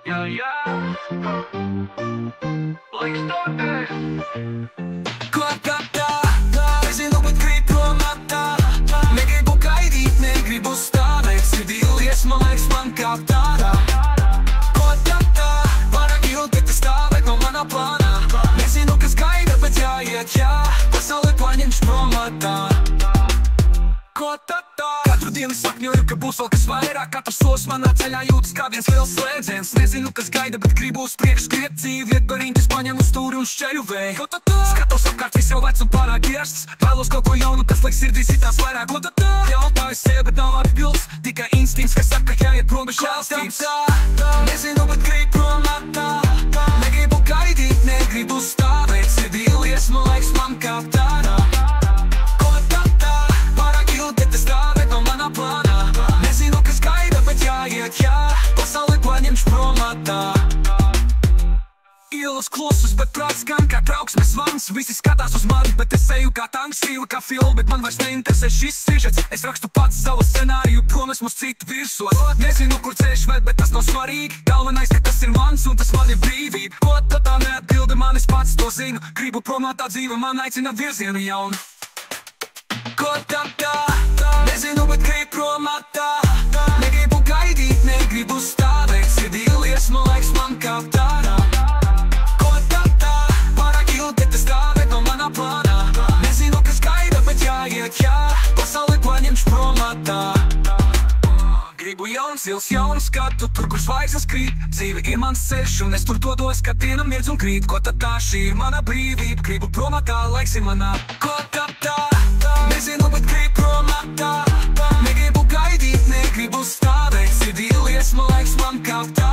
Yeah, yeah. Like Starface. Ko tā, nezinu, bet gribu matā. Negribu gaidīt, negribu stāvēt. Sirdī liesma laiks man kā tādā. Ko tā, pārāk ilgi te stāvēt no manā plānā. Nezinu, kas gaida, bet jāiet, jā. Pasauli paņemš promatā. Ko tā, katru dienu sakņoju, ka būs vēl kas vairāk. Katrs solis manā ceļā jūtas kā viens liels slēdziens. Nezinu, kas gaida, bet gribu uz priekšu skriet dzīvi. Iet par riņķis, paņem uz stūri un šķeļu vēju. Ko tā, skatos apkārt, viss jau vecs un pārāk iersts. Vēlos kaut ko jaunu, kas liek sirdī sitās vairāk. Ko tā, jautāju sev, bet nav atbildes. Tikai instinkts, kas saka, ka jāiet prom bez žēlstības. Nezinu, bet gribu prom matā. Negribu gaidīt, negribu stāvēt. Sirdī liesma laiks man kā tādā. Nezinu, kas gaida, bet jāiet, jā. Pasauli paņemš promatā. Ielas klusas, bet prāts gan kā trauksmes zvans. Visi skatās uz mani, bet es eju kā tanks. Fīla kā filma, bet man vairs neinteresē šis sižets. Es rakstu pats savu scenāriju, prom esmu citu virsot. Nezinu, kur ceļš ved, bet tas nav svarīgi. Galvenais, ka tas ir mans un tas man ir brīvība. Ko tā neatbilda man, es pats to zinu. Gribu promatā dzīve, man aicina virzienu jaunu. Ko tā, nezinu, bet gribu promatā. Negribu gaidīt, negribu stāvēt. Sirdī liesma laiks man kā tādā. Ko tā, pārāk ilgi te stāvēt no manā plānā. Nezinu, kas gaida, bet jāiet, jā. Pasauli paņemš promatā. Gribu jauns ils, jaunu skatu, tur, kur zvaigznes krīt. Dzīve ir mans ceļš, un es tur dodos, kad diena mirdz un krīt. Ko tā, šī ir mana brīvība. Gribu promatā, laiks ir manā. Ko tā, nezinu, bet gribu promatā. Negribu gaidīt, negribu stāvēt. Sirdī liesma laiks man kā tā.